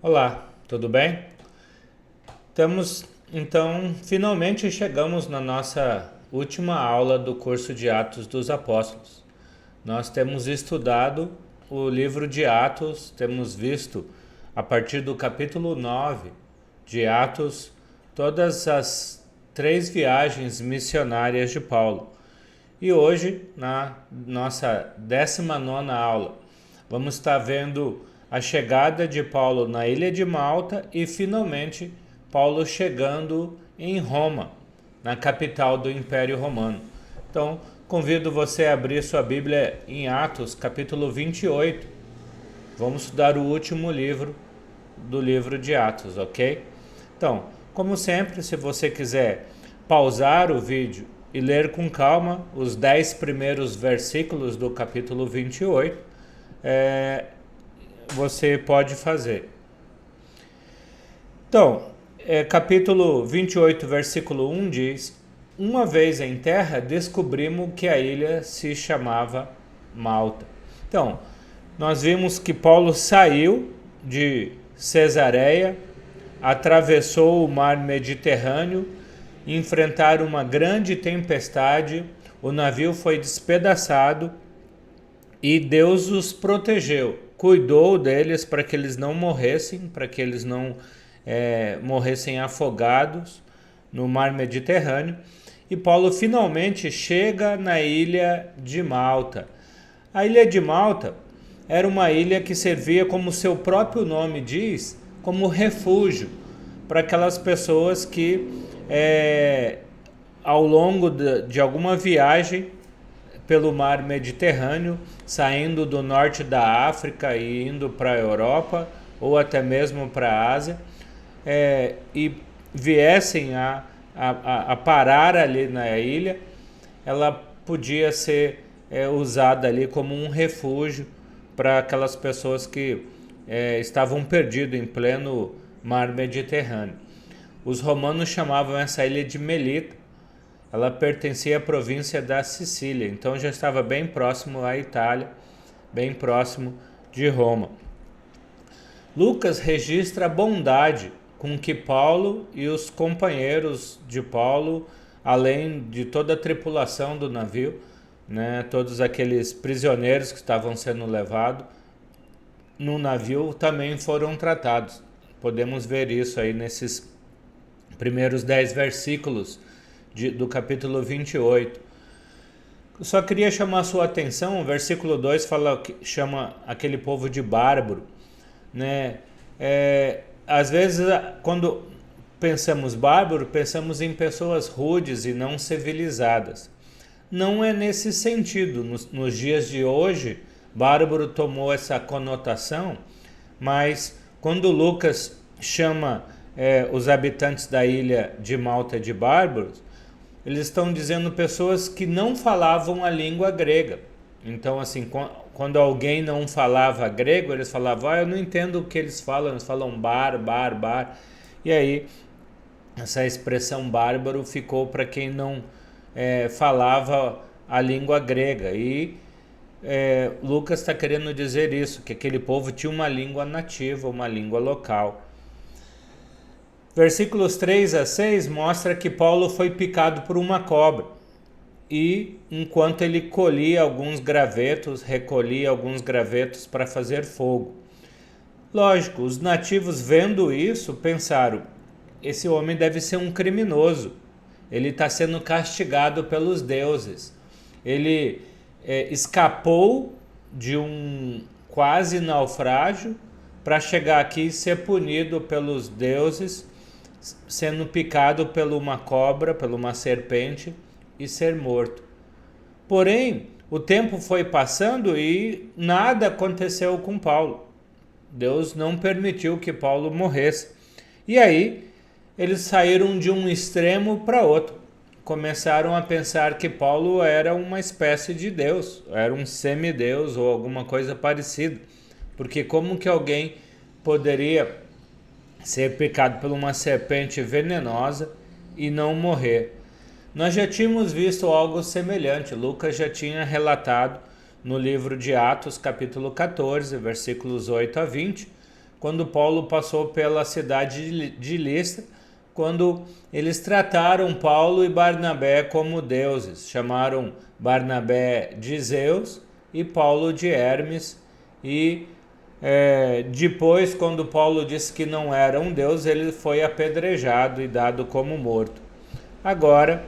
Olá, tudo bem? Finalmente chegamos na nossa última aula do curso de Atos dos Apóstolos. Nós temos estudado o livro de Atos, temos visto a partir do capítulo 9 de Atos todas as 3 viagens missionárias de Paulo. E hoje, na nossa 19ª aula, vamos estar vendo a chegada de Paulo na ilha de Malta e finalmente Paulo chegando em Roma, na capital do Império Romano. Então, convido você a abrir sua Bíblia em Atos, capítulo 28. Vamos estudar o último livro do livro de Atos, ok? Então, como sempre, se você quiser pausar o vídeo e ler com calma os 10 primeiros versículos do capítulo 28, você pode fazer. Então, capítulo 28, versículo 1 diz: Uma vez em terra, descobrimos que a ilha se chamava Malta. Então, nós vimos que Paulo saiu de Cesareia, atravessou o mar Mediterrâneo, enfrentaram uma grande tempestade, o navio foi despedaçado e Deus os protegeu, cuidou deles para que eles não morressem, para que eles não morressem afogados no mar Mediterrâneo. E Paulo finalmente chega na ilha de Malta. A ilha de Malta era uma ilha que servia, como seu próprio nome diz, como refúgio para aquelas pessoas que ao longo de alguma viagem pelo mar Mediterrâneo, saindo do norte da África e indo para a Europa ou até mesmo para a Ásia, e viessem a parar ali na ilha, ela podia ser usada ali como um refúgio para aquelas pessoas que estavam perdidas em pleno mar Mediterrâneo. Os romanos chamavam essa ilha de Melita. Ela pertencia à província da Sicília, então já estava bem próximo à Itália, bem próximo de Roma. Lucas registra a bondade com que Paulo e os companheiros de Paulo, além de toda a tripulação do navio, todos aqueles prisioneiros que estavam sendo levados no navio, também foram tratados. Podemos ver isso aí nesses primeiros 10 versículos do capítulo 28. Eu só queria chamar a sua atenção, o versículo 2 chama aquele povo de bárbaro. Às vezes, quando pensamos bárbaro, pensamos em pessoas rudes e não civilizadas. Não é nesse sentido. Nos dias de hoje, bárbaro tomou essa conotação, mas quando Lucas chama os habitantes da ilha de Malta de bárbaros, eles estão dizendo pessoas que não falavam a língua grega. Então, assim, quando alguém não falava grego, eles falavam: eu não entendo o que eles falam bar. E aí, essa expressão bárbaro ficou para quem não falava a língua grega. E Lucas está querendo dizer isso, que aquele povo tinha uma língua nativa, uma língua local. Versículos 3 a 6 mostra que Paulo foi picado por uma cobra e, enquanto ele recolhia alguns gravetos para fazer fogo. Lógico, os nativos, vendo isso, pensaram: esse homem deve ser um criminoso, ele está sendo castigado pelos deuses, ele escapou de um quase naufrágio para chegar aqui e ser punido pelos deuses, sendo picado por uma cobra, por uma serpente, e ser morto. Porém, o tempo foi passando e nada aconteceu com Paulo. Deus não permitiu que Paulo morresse. E aí, eles saíram de um extremo para outro. Começaram a pensar que Paulo era uma espécie de Deus, era um semideus ou alguma coisa parecida. Porque como que alguém poderia ser picado por uma serpente venenosa e não morrer? Nós já tínhamos visto algo semelhante. Lucas já tinha relatado no livro de Atos, capítulo 14, versículos 8 a 20, quando Paulo passou pela cidade de Listra, quando eles trataram Paulo e Barnabé como deuses. Chamaram Barnabé de Zeus e Paulo de Hermes. E depois, quando Paulo disse que não era um deus, ele foi apedrejado e dado como morto. Agora,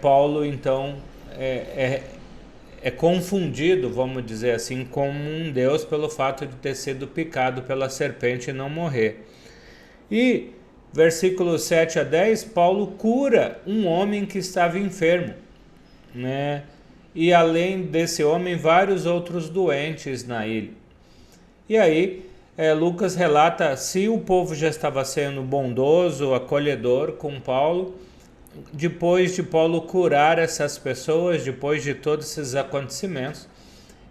Paulo então é confundido, vamos dizer assim, como um deus pelo fato de ter sido picado pela serpente e não morrer. E versículos 7 a 10, Paulo cura um homem que estava enfermo, né? E além desse homem, vários outros doentes na ilha. E aí, Lucas relata se o povo já estava sendo bondoso, acolhedor com Paulo, depois de Paulo curar essas pessoas, depois de todos esses acontecimentos,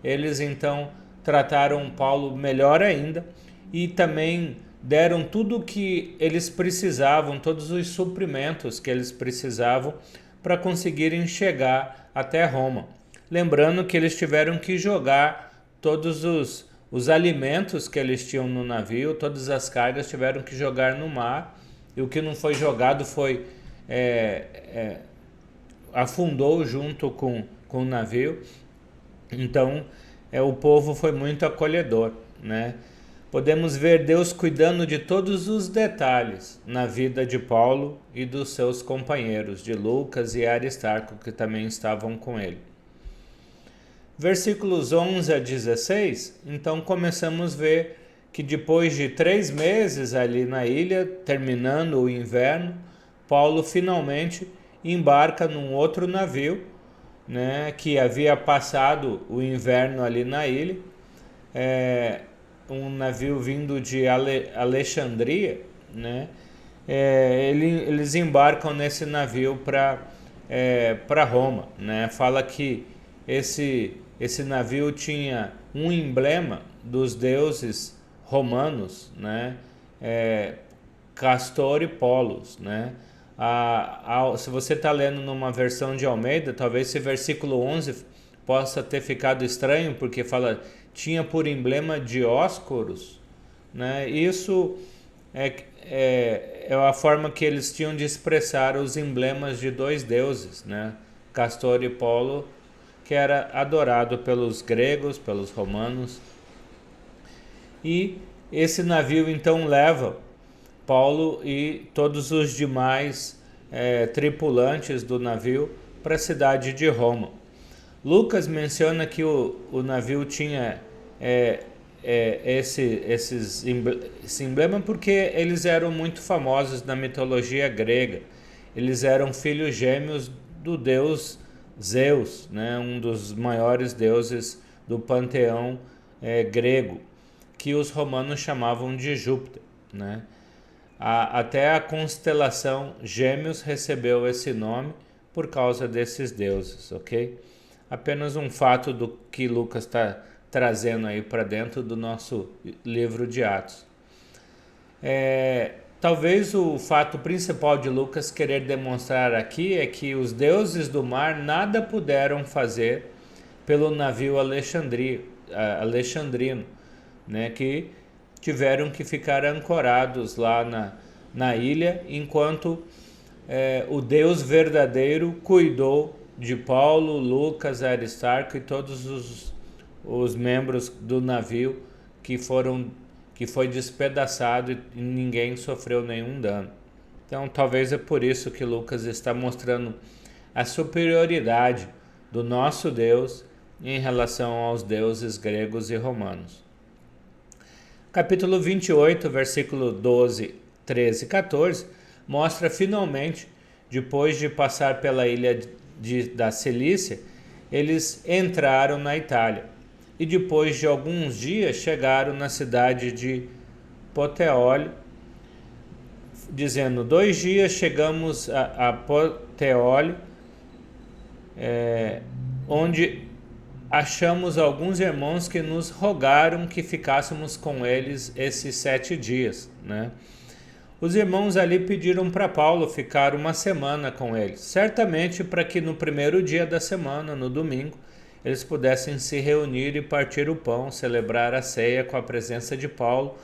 eles então trataram Paulo melhor ainda e também deram tudo o que eles precisavam, todos os suprimentos que eles precisavam para conseguirem chegar até Roma. Lembrando que eles tiveram que jogar todos os alimentos que eles tinham no navio, todas as cargas tiveram que jogar no mar, e o que não foi jogado foi afundou junto com o navio. Então o povo foi muito acolhedor, né? Podemos ver Deus cuidando de todos os detalhes na vida de Paulo e dos seus companheiros, de Lucas e Aristarco, que também estavam com ele. Versículos 11 a 16, então começamos a ver que depois de 3 meses ali na ilha, terminando o inverno, Paulo finalmente embarca num outro navio, né, que havia passado o inverno ali na ilha, um navio vindo de Alexandria, né? Eles embarcam nesse navio para Roma, né? Fala que esse navio tinha um emblema dos deuses romanos, né? Castor e Pollux, né? Se você está lendo numa versão de Almeida, talvez esse versículo 11 possa ter ficado estranho, porque fala tinha por emblema Dioscoros, né? Isso é a forma que eles tinham de expressar os emblemas de dois deuses, né? Castor e Pollux, que era adorado pelos gregos, pelos romanos. E esse navio então leva Paulo e todos os demais tripulantes do navio para a cidade de Roma. Lucas menciona que o navio tinha esse emblema porque eles eram muito famosos na mitologia grega. Eles eram filhos gêmeos do deus Zeus, né? Um dos maiores deuses do panteão grego, que os romanos chamavam de Júpiter, né? Até a constelação Gêmeos recebeu esse nome por causa desses deuses, ok? Apenas um fato do que Lucas está trazendo aí para dentro do nosso livro de Atos. Talvez o fato principal de Lucas querer demonstrar aqui é que os deuses do mar nada puderam fazer pelo navio alexandrino, né, que tiveram que ficar ancorados lá na ilha, enquanto o Deus verdadeiro cuidou de Paulo, Lucas, Aristarco e todos os membros do navio que foi despedaçado e ninguém sofreu nenhum dano. Então talvez é por isso que Lucas está mostrando a superioridade do nosso Deus em relação aos deuses gregos e romanos. Capítulo 28, versículo 12, 13 e 14, mostra finalmente, depois de passar pela ilha da Cilícia, eles entraram na Itália e depois de alguns dias chegaram na cidade de Puteoli, dizendo: 2 dias chegamos a Puteoli, onde achamos alguns irmãos que nos rogaram que ficássemos com eles esses 7 dias, né? Os irmãos ali pediram para Paulo ficar uma semana com eles, certamente para que no primeiro dia da semana, no domingo, eles pudessem se reunir e partir o pão, celebrar a ceia com a presença de Paulo,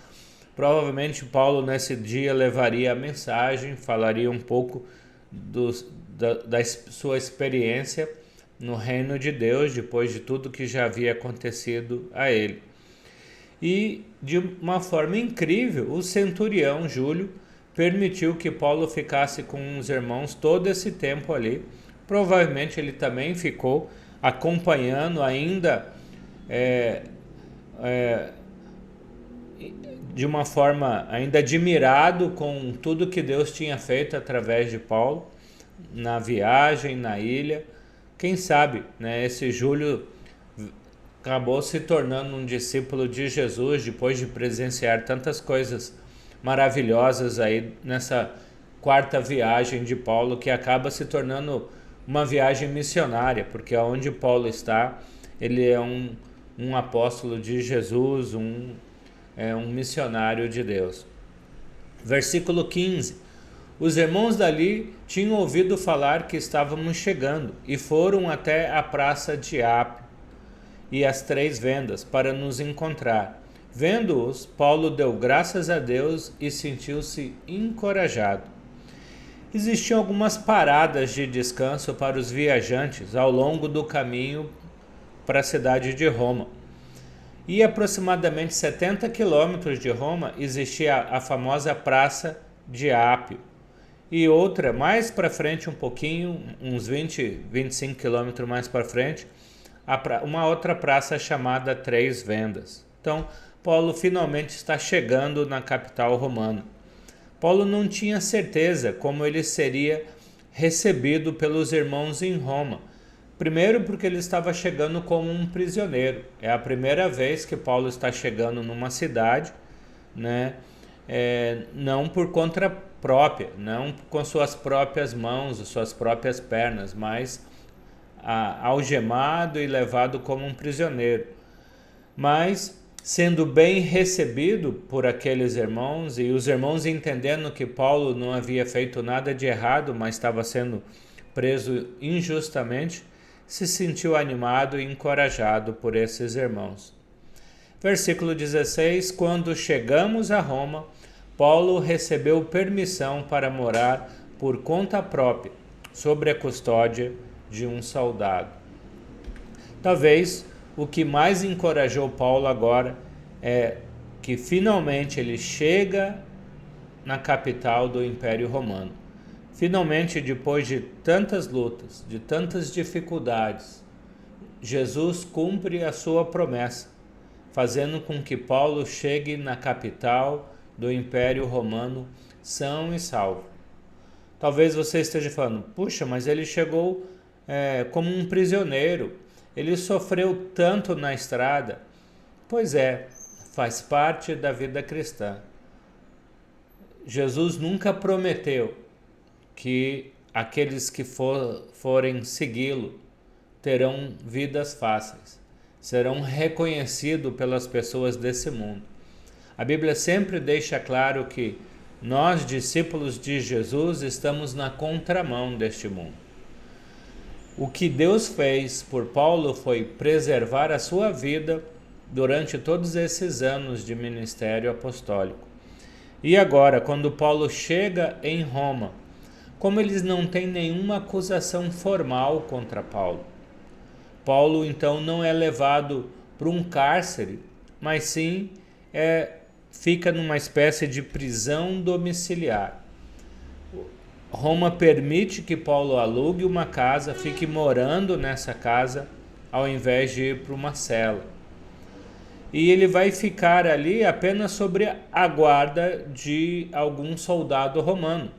Provavelmente Paulo nesse dia levaria a mensagem, falaria um pouco da sua experiência no reino de Deus, depois de tudo que já havia acontecido a ele. E de uma forma incrível, o centurião Júlio permitiu que Paulo ficasse com os irmãos todo esse tempo ali. Provavelmente ele também ficou acompanhando ainda de uma forma ainda admirado com tudo que Deus tinha feito através de Paulo na viagem, na ilha. Quem sabe, né, esse Júlio acabou se tornando um discípulo de Jesus depois de presenciar tantas coisas maravilhosas aí nessa quarta viagem de Paulo, que acaba se tornando uma viagem missionária, porque onde Paulo está, ele é um apóstolo de Jesus, um missionário de Deus. Versículo 15. Os irmãos dali tinham ouvido falar que estávamos chegando e foram até a praça de Apio e as 3 vendas para nos encontrar. Vendo-os, Paulo deu graças a Deus e sentiu-se encorajado. Existiam algumas paradas de descanso para os viajantes ao longo do caminho para a cidade de Roma. E aproximadamente 70 quilômetros de Roma existia a famosa Praça de Apio. E outra, mais para frente um pouquinho, uns 25 quilômetros mais para frente, uma outra praça chamada 3 Vendas. Então, Paulo finalmente está chegando na capital romana. Paulo não tinha certeza como ele seria recebido pelos irmãos em Roma. Primeiro porque ele estava chegando como um prisioneiro. É a primeira vez que Paulo está chegando numa cidade, né? Não por conta própria, não com suas próprias mãos, suas próprias pernas, mas algemado e levado como um prisioneiro. Mas sendo bem recebido por aqueles irmãos, e os irmãos entendendo que Paulo não havia feito nada de errado, mas estava sendo preso injustamente, se sentiu animado e encorajado por esses irmãos. Versículo 16: Quando chegamos a Roma, Paulo recebeu permissão para morar por conta própria, sob a custódia de um soldado. Talvez o que mais encorajou Paulo agora é que finalmente ele chega na capital do Império Romano. Finalmente, depois de tantas lutas, de tantas dificuldades, Jesus cumpre a sua promessa, fazendo com que Paulo chegue na capital do Império Romano são e salvo. Talvez você esteja falando, puxa, mas ele chegou como um prisioneiro, ele sofreu tanto na estrada. Pois é, faz parte da vida cristã. Jesus nunca prometeu que aqueles que forem segui-lo terão vidas fáceis, serão reconhecidos pelas pessoas desse mundo. A Bíblia sempre deixa claro que nós, discípulos de Jesus, estamos na contramão deste mundo. O que Deus fez por Paulo foi preservar a sua vida durante todos esses anos de ministério apostólico. E agora, quando Paulo chega em Roma, como eles não têm nenhuma acusação formal contra Paulo, Paulo então não é levado para um cárcere, mas sim fica numa espécie de prisão domiciliar. Roma permite que Paulo alugue uma casa, fique morando nessa casa, ao invés de ir para uma cela. E ele vai ficar ali apenas sobre a guarda de algum soldado romano,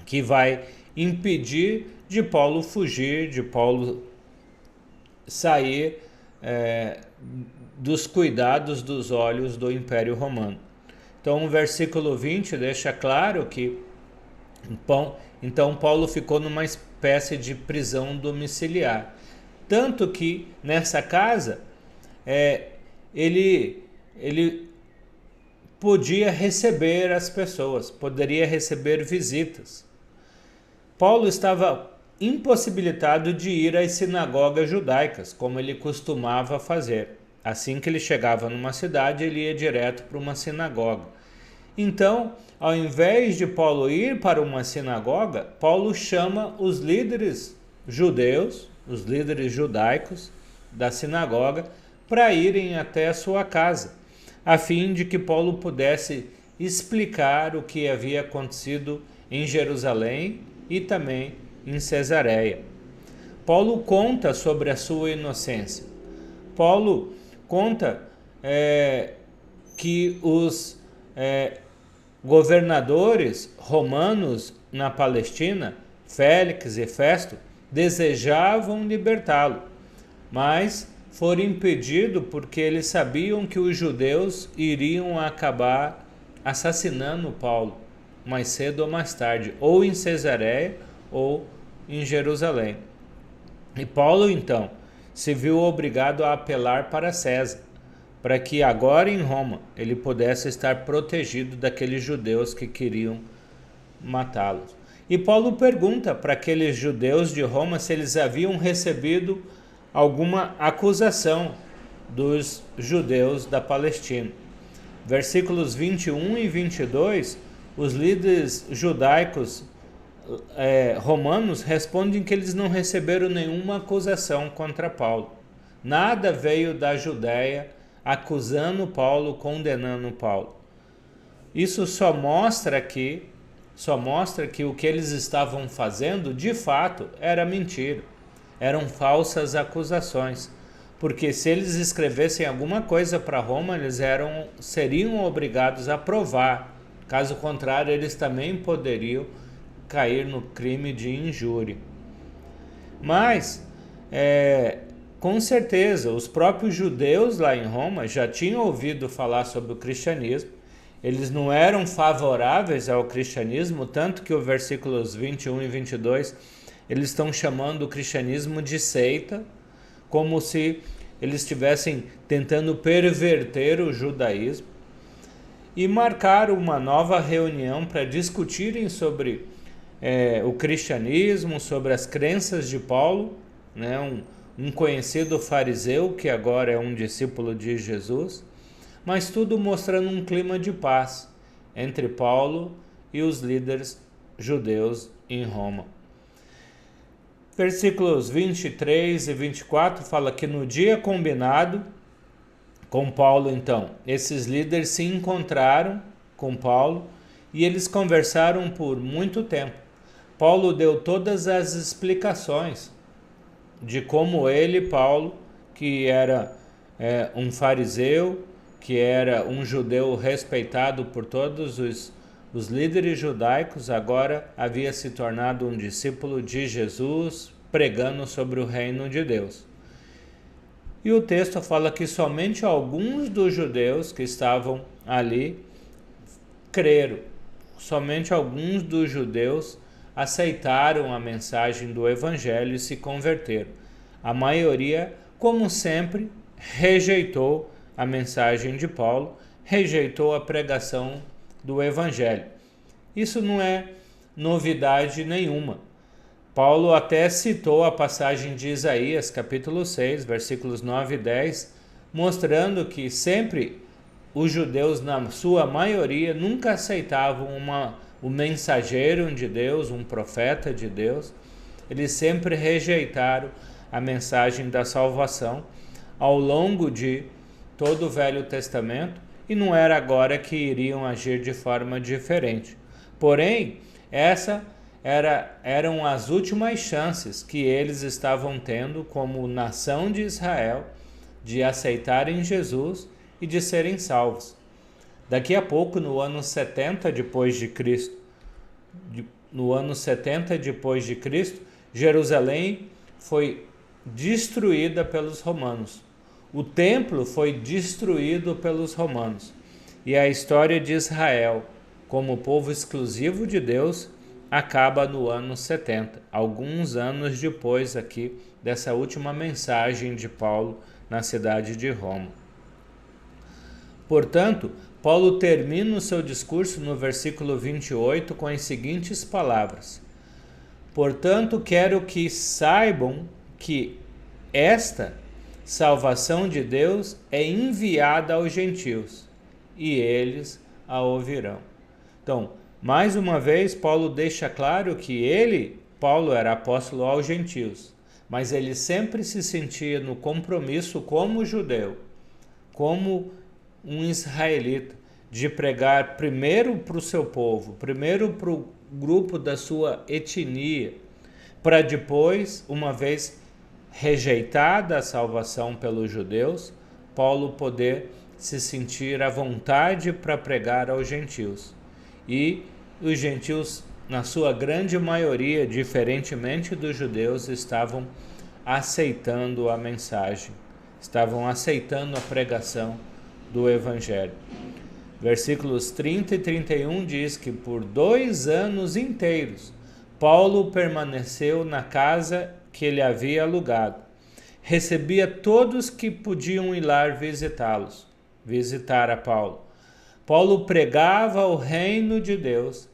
que vai impedir de Paulo fugir, de Paulo sair dos cuidados dos olhos do Império Romano. Então o versículo 20 deixa claro que então Paulo ficou numa espécie de prisão domiciliar. Tanto que nessa casa ele podia receber as pessoas, poderia receber visitas. Paulo estava impossibilitado de ir às sinagogas judaicas, como ele costumava fazer. Assim que ele chegava numa cidade, ele ia direto para uma sinagoga. Então, ao invés de Paulo ir para uma sinagoga, Paulo chama os líderes judeus, os líderes judaicos da sinagoga, para irem até a sua casa, a fim de que Paulo pudesse explicar o que havia acontecido em Jerusalém e também em Cesareia. Paulo conta sobre a sua inocência. Paulo conta que os governadores romanos na Palestina, Félix e Festo, desejavam libertá-lo, mas foram impedidos porque eles sabiam que os judeus iriam acabar assassinando Paulo, mais cedo ou mais tarde, ou em Cesareia ou em Jerusalém. E Paulo, então, se viu obrigado a apelar para César, para que agora em Roma ele pudesse estar protegido daqueles judeus que queriam matá-los. E Paulo pergunta para aqueles judeus de Roma se eles haviam recebido alguma acusação dos judeus da Palestina. Versículos 21 e 22, os líderes judaicos romanos respondem que eles não receberam nenhuma acusação contra Paulo. Nada veio da Judéia acusando Paulo, condenando Paulo. Isso só mostra que o que eles estavam fazendo, de fato, era mentira. Eram falsas acusações. Porque se eles escrevessem alguma coisa para Roma, eles seriam obrigados a provar. Caso contrário, eles também poderiam cair no crime de injúria. Mas, com certeza, os próprios judeus lá em Roma já tinham ouvido falar sobre o cristianismo. Eles não eram favoráveis ao cristianismo, tanto que os versículos 21 e 22, eles estão chamando o cristianismo de seita, como se eles estivessem tentando perverter o judaísmo. E marcaram uma nova reunião para discutirem sobre o cristianismo, sobre as crenças de Paulo, né? Um conhecido fariseu que agora é um discípulo de Jesus, mas tudo mostrando um clima de paz entre Paulo e os líderes judeus em Roma. Versículos 23 e 24 fala que no dia combinado com Paulo, então, esses líderes se encontraram com Paulo e eles conversaram por muito tempo. Paulo deu todas as explicações de como ele, Paulo, que era um fariseu, que era um judeu respeitado por todos os líderes judaicos, agora havia se tornado um discípulo de Jesus, pregando sobre o reino de Deus. E o texto fala que somente alguns dos judeus que estavam ali creram. Somente alguns dos judeus aceitaram a mensagem do evangelho e se converteram. A maioria, como sempre, rejeitou a mensagem de Paulo, rejeitou a pregação do evangelho. Isso não é novidade nenhuma. Paulo até citou a passagem de Isaías, capítulo 6, versículos 9 e 10, mostrando que sempre os judeus, na sua maioria, nunca aceitavam o mensageiro de Deus, um profeta de Deus. Eles sempre rejeitaram a mensagem da salvação ao longo de todo o Velho Testamento, e não era agora que iriam agir de forma diferente. Porém, eram as últimas chances que eles estavam tendo como nação de Israel de aceitarem Jesus e de serem salvos. Daqui a pouco, no ano 70 depois de Cristo, Jerusalém foi destruída pelos romanos. O templo foi destruído pelos romanos. E a história de Israel, como povo exclusivo de Deus, acaba no ano 70, alguns anos depois aqui dessa última mensagem de Paulo na cidade de Roma. Portanto, Paulo termina o seu discurso no versículo 28 com as seguintes palavras: portanto, quero que saibam que esta salvação de Deus é enviada aos gentios, e eles a ouvirão. Então, mais uma vez, Paulo deixa claro que Paulo era apóstolo aos gentios, mas ele sempre se sentia no compromisso como judeu, como um israelita, de pregar primeiro para o seu povo, primeiro para o grupo da sua etnia, para depois, uma vez rejeitada a salvação pelos judeus, Paulo poder se sentir à vontade para pregar aos gentios. E os gentios, na sua grande maioria, diferentemente dos judeus, estavam aceitando a mensagem, estavam aceitando a pregação do Evangelho. Versículos 30 e 31 diz que por 2 anos inteiros Paulo permaneceu na casa que ele havia alugado. Recebia todos que podiam ir lá visitar a Paulo. Paulo pregava o reino de Deus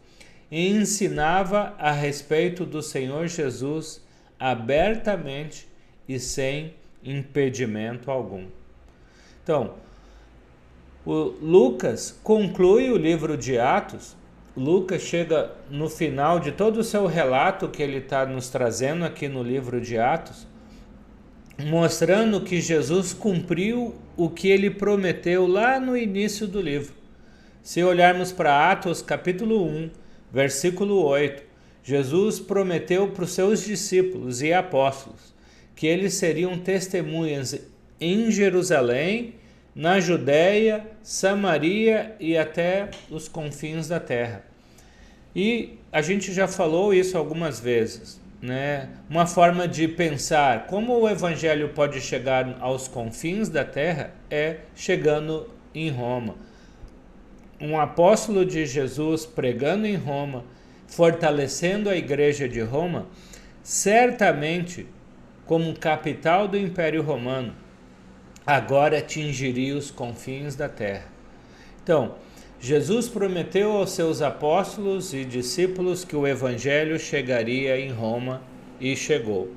e ensinava a respeito do Senhor Jesus abertamente e sem impedimento algum. Então, o Lucas conclui o livro de Atos. Lucas chega no final de todo o seu relato que ele está nos trazendo aqui no livro de Atos, mostrando que Jesus cumpriu o que ele prometeu lá no início do livro. Se olharmos para Atos capítulo 1, versículo 8, Jesus prometeu para os seus discípulos e apóstolos que eles seriam testemunhas em Jerusalém, na Judéia, Samaria e até os confins da terra. E a gente já falou isso algumas vezes, né? Uma forma de pensar como o evangelho pode chegar aos confins da terra é chegando em Roma. Um apóstolo de Jesus pregando em Roma, fortalecendo a igreja de Roma, certamente, como capital do Império Romano, agora atingiria os confins da terra. Então, Jesus prometeu aos seus apóstolos e discípulos que o evangelho chegaria em Roma e chegou.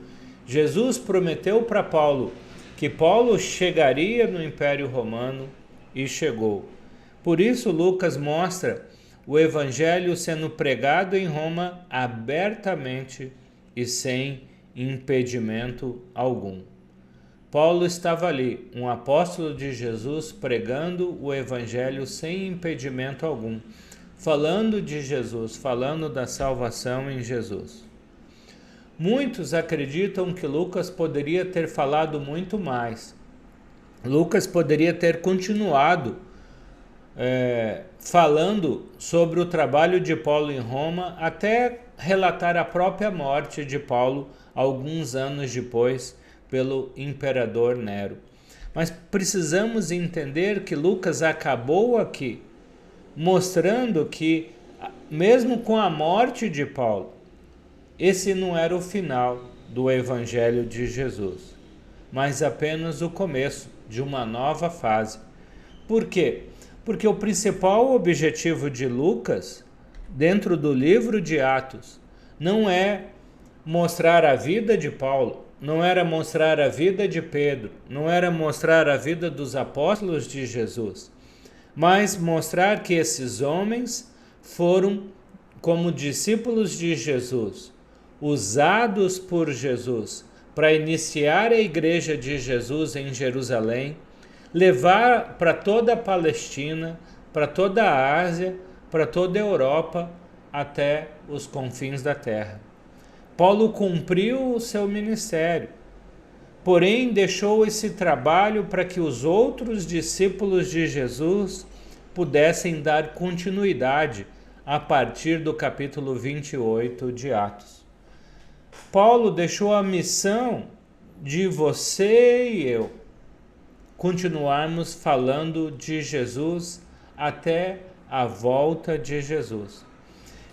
Jesus prometeu para Paulo que Paulo chegaria no Império Romano e chegou. Por isso, Lucas mostra o evangelho sendo pregado em Roma abertamente e sem impedimento algum. Paulo estava ali, um apóstolo de Jesus, pregando o evangelho sem impedimento algum, falando de Jesus, falando da salvação em Jesus. Muitos acreditam que Lucas poderia ter falado muito mais. Lucas poderia ter continuado falando sobre o trabalho de Paulo em Roma, até relatar a própria morte de Paulo alguns anos depois, pelo imperador Nero. Mas precisamos entender que Lucas acabou aqui mostrando que, mesmo com a morte de Paulo, esse não era o final do Evangelho de Jesus, mas apenas o começo de uma nova fase. Por quê? Porque o principal objetivo de Lucas, dentro do livro de Atos, não é mostrar a vida de Paulo, não era mostrar a vida de Pedro, não era mostrar a vida dos apóstolos de Jesus, mas mostrar que esses homens foram, como discípulos de Jesus, usados por Jesus para iniciar a igreja de Jesus em Jerusalém, levar para toda a Palestina, para toda a Ásia, para toda a Europa, até os confins da terra. Paulo cumpriu o seu ministério, porém deixou esse trabalho para que os outros discípulos de Jesus pudessem dar continuidade a partir do capítulo 28 de Atos. Paulo deixou a missão de você e eu continuarmos falando de Jesus até a volta de Jesus.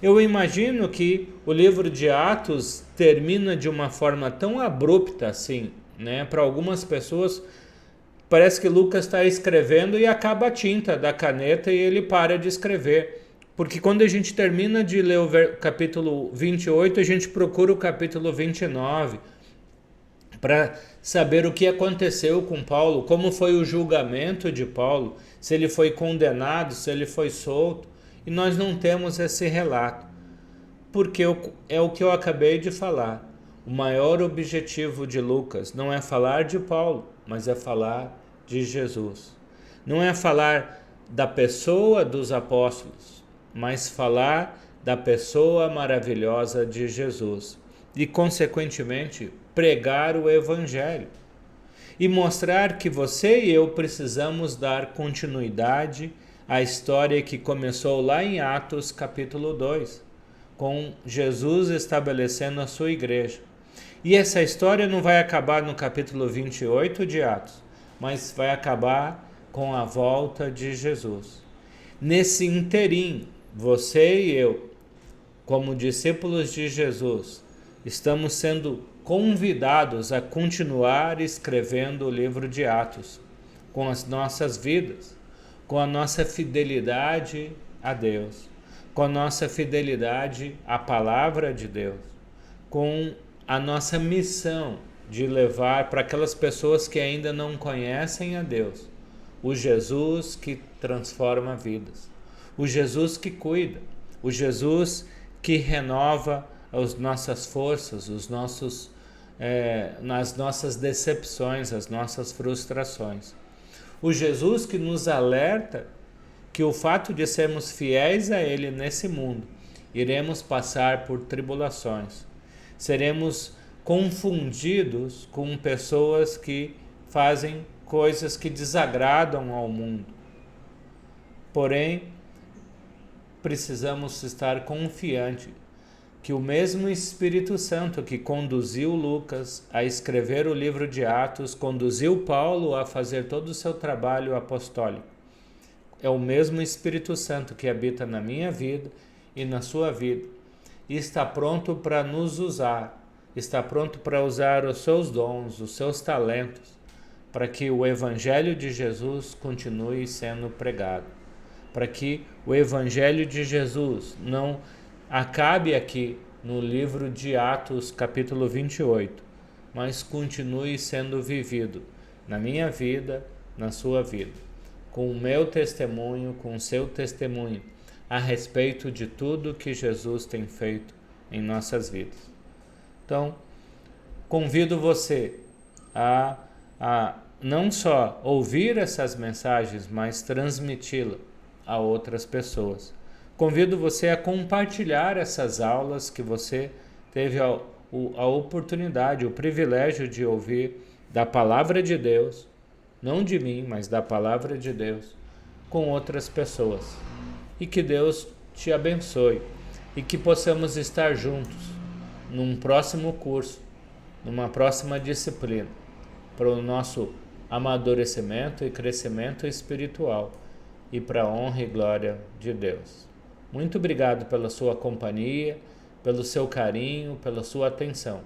Eu imagino que o livro de Atos termina de uma forma tão abrupta assim, né? Para algumas pessoas parece que Lucas está escrevendo e acaba a tinta da caneta e ele para de escrever. Porque quando a gente termina de ler o capítulo 28, a gente procura o capítulo 29 para saber o que aconteceu com Paulo, como foi o julgamento de Paulo, se ele foi condenado, se ele foi solto. E nós não temos esse relato, porque é o que eu acabei de falar. O maior objetivo de Lucas não é falar de Paulo, mas é falar de Jesus. Não é falar da pessoa dos apóstolos, mas falar da pessoa maravilhosa de Jesus. E, consequentemente, pregar o Evangelho. E mostrar que você e eu precisamos dar continuidade à história que começou lá em Atos capítulo 2, com Jesus estabelecendo a sua igreja. E essa história não vai acabar no capítulo 28 de Atos, mas vai acabar com a volta de Jesus. Nesse interim, você e eu, como discípulos de Jesus, estamos sendo convidados a continuar escrevendo o livro de Atos, com as nossas vidas, com a nossa fidelidade a Deus, com a nossa fidelidade à palavra de Deus, com a nossa missão de levar para aquelas pessoas que ainda não conhecem a Deus, o Jesus que transforma vidas, o Jesus que cuida, o Jesus que renova as nossas forças, nas nossas decepções, as nossas frustrações. O Jesus que nos alerta que o fato de sermos fiéis a Ele nesse mundo, iremos passar por tribulações. Seremos confundidos com pessoas que fazem coisas que desagradam ao mundo. Porém, precisamos estar confiantes que o mesmo Espírito Santo que conduziu Lucas a escrever o livro de Atos, conduziu Paulo a fazer todo o seu trabalho apostólico. É o mesmo Espírito Santo que habita na minha vida e na sua vida. E está pronto para nos usar, está pronto para usar os seus dons, os seus talentos, para que o Evangelho de Jesus continue sendo pregado, para que o Evangelho de Jesus não acabe aqui no livro de Atos, capítulo 28, mas continue sendo vivido na minha vida, na sua vida, com o meu testemunho, com o seu testemunho, a respeito de tudo que Jesus tem feito em nossas vidas. Então, convido você a não só ouvir essas mensagens, mas transmiti-las a outras pessoas. Convido você a compartilhar essas aulas que você teve a oportunidade, o privilégio de ouvir da Palavra de Deus, não de mim, mas da Palavra de Deus, com outras pessoas. E que Deus te abençoe e que possamos estar juntos num próximo curso, numa próxima disciplina, para o nosso amadurecimento e crescimento espiritual e para a honra e glória de Deus. Muito obrigado pela sua companhia, pelo seu carinho, pela sua atenção.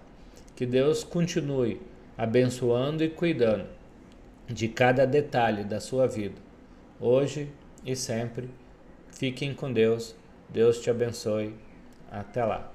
Que Deus continue abençoando e cuidando de cada detalhe da sua vida, hoje e sempre. Fiquem com Deus. Deus te abençoe. Até lá.